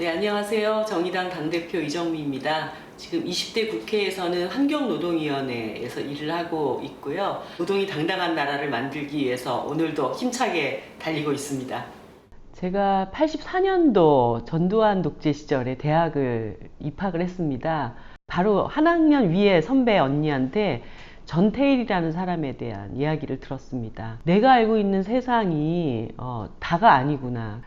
네, 안녕하세요. 정의당 당대표 이정미입니다. 지금 20대 국회에서는 환경노동위원회에서 일을 하고 있고요. 노동이 당당한 나라를 만들기 위해서 오늘도 힘차게 달리고 있습니다. 제가 84년도 전두환 독재 시절에 대학을 입학을 했습니다. 바로 한 학년 위에 선배 언니한테 전태일이라는 사람에 대한 이야기를 들었습니다. 내가 알고 있는 세상이 다가 아니구나.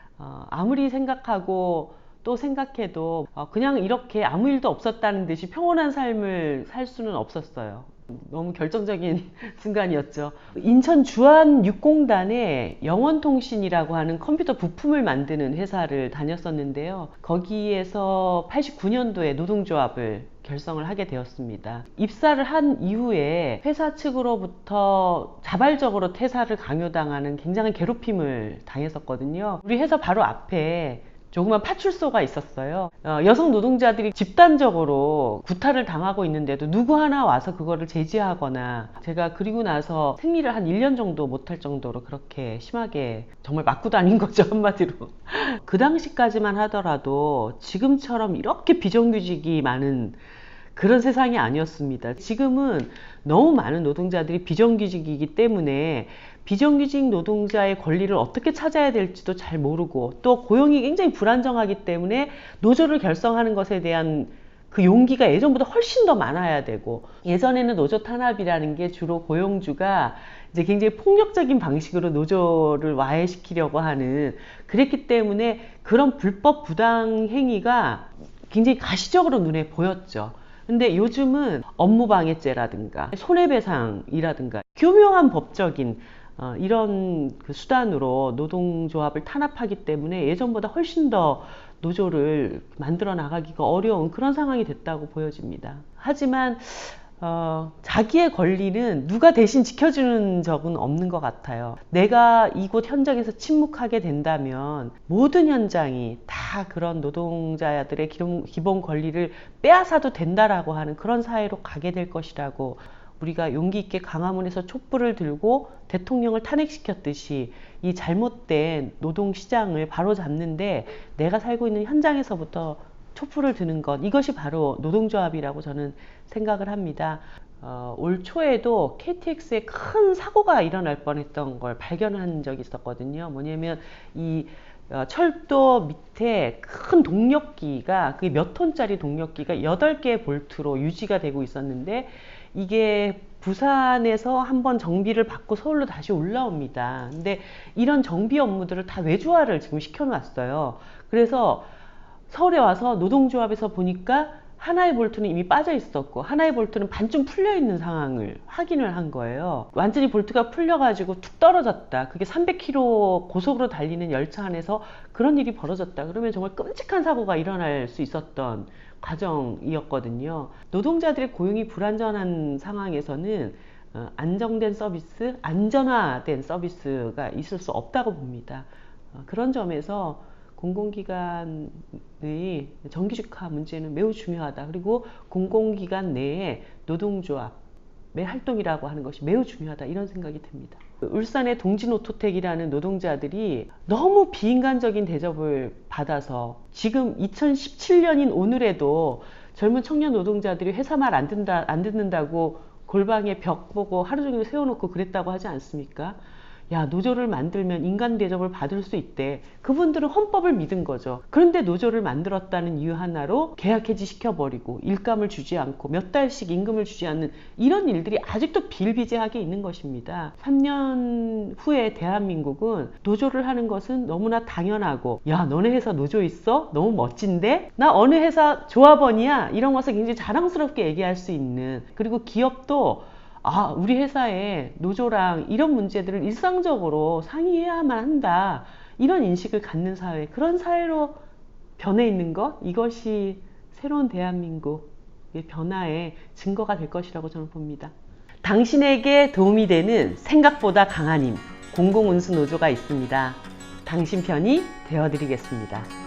아무리 생각하고 또 생각해도 그냥 이렇게 아무 일도 없었다는 듯이 평온한 삶을 살 수는 없었어요. 너무 결정적인 순간이었죠. 인천 주한육공단에 영원통신이라고 하는 컴퓨터 부품을 만드는 회사를 다녔었는데요. 거기에서 89년도에 노동조합을 결성을 하게 되었습니다. 입사를 한 이후에 회사 측으로부터 자발적으로 퇴사를 강요당하는 굉장한 괴롭힘을 당했었거든요. 우리 회사 바로 앞에 조그만 파출소가 있었어요. 여성 노동자들이 집단적으로 구타를 당하고 있는데도 누구 하나 와서 그거를 제지하거나, 제가 그리고 나서 생리를 한 1년 정도 못할 정도로 그렇게 심하게 정말 맞고 다닌 거죠, 한마디로. 그 당시까지만 하더라도 지금처럼 이렇게 비정규직이 많은 그런 세상이 아니었습니다. 지금은 너무 많은 노동자들이 비정규직이기 때문에 비정규직 노동자의 권리를 어떻게 찾아야 될지도 잘 모르고, 또 고용이 굉장히 불안정하기 때문에 노조를 결성하는 것에 대한 그 용기가 예전보다 훨씬 더 많아야 되고, 예전에는 노조 탄압이라는 게 주로 고용주가 이제 굉장히 폭력적인 방식으로 노조를 와해시키려고 하는, 그랬기 때문에 그런 불법 부당 행위가 굉장히 가시적으로 눈에 보였죠. 근데 요즘은 업무방해죄라든가 손해배상이라든가 교묘한 법적인 이런 그 수단으로 노동조합을 탄압하기 때문에 예전보다 훨씬 더 노조를 만들어 나가기가 어려운 그런 상황이 됐다고 보여집니다. 하지만 자기의 권리는 누가 대신 지켜주는 적은 없는 것 같아요. 내가 이곳 현장에서 침묵하게 된다면 모든 현장이 다 그런 노동자들의 기본 권리를 빼앗아도 된다라고 하는 그런 사회로 가게 될 것이라고, 우리가 용기 있게 광화문에서 촛불을 들고 대통령을 탄핵시켰듯이 이 잘못된 노동시장을 바로잡는데 내가 살고 있는 현장에서부터 촛불을 드는 것, 이것이 바로 노동조합이라고 저는 생각을 합니다. 올 초에도 KTX에 큰 사고가 일어날 뻔했던 걸 발견한 적이 있었거든요. 뭐냐면 이 철도 밑에 큰 동력기가, 그게 몇 톤짜리 동력기가 8개의 볼트로 유지가 되고 있었는데, 이게 부산에서 한번 정비를 받고 서울로 다시 올라옵니다. 근데 이런 정비 업무들을 다 외주화를 지금 시켜놨어요. 그래서 서울에 와서 노동조합에서 보니까 하나의 볼트는 이미 빠져 있었고 하나의 볼트는 반쯤 풀려 있는 상황을 확인을 한 거예요. 완전히 볼트가 풀려가지고 툭 떨어졌다. 그게 300km 고속으로 달리는 열차 안에서 그런 일이 벌어졌다. 그러면 정말 끔찍한 사고가 일어날 수 있었던 과정이었거든요. 노동자들의 고용이 불안전한 상황에서는 안정된 서비스, 안전화된 서비스가 있을 수 없다고 봅니다. 그런 점에서 공공기관의 정규직화 문제는 매우 중요하다. 그리고 공공기관 내에 노동조합의 활동이라고 하는 것이 매우 중요하다, 이런 생각이 듭니다. 울산의 동진오토텍이라는 노동자들이 너무 비인간적인 대접을 받아서 지금 2017년인 오늘에도 젊은 청년 노동자들이 회사 말 안 듣는다고 골방에 벽 보고 하루 종일 세워놓고 그랬다고 하지 않습니까? 야, 노조를 만들면 인간 대접을 받을 수 있대. 그분들은 헌법을 믿은 거죠. 그런데 노조를 만들었다는 이유 하나로 계약 해지 시켜버리고 일감을 주지 않고 몇 달씩 임금을 주지 않는 이런 일들이 아직도 비일비재하게 있는 것입니다. 3년 후에 대한민국은 노조를 하는 것은 너무나 당연하고, 야, 너네 회사 노조 있어? 너무 멋진데? 나 어느 회사 조합원이야? 이런 것을 굉장히 자랑스럽게 얘기할 수 있는, 그리고 기업도 우리 회사에 노조랑 이런 문제들을 일상적으로 상의해야만 한다, 이런 인식을 갖는 사회, 그런 사회로 변해 있는 것, 이것이 새로운 대한민국의 변화의 증거가 될 것이라고 저는 봅니다. 당신에게 도움이 되는 생각보다 강한 힘, 공공운수노조가 있습니다. 당신 편이 되어드리겠습니다.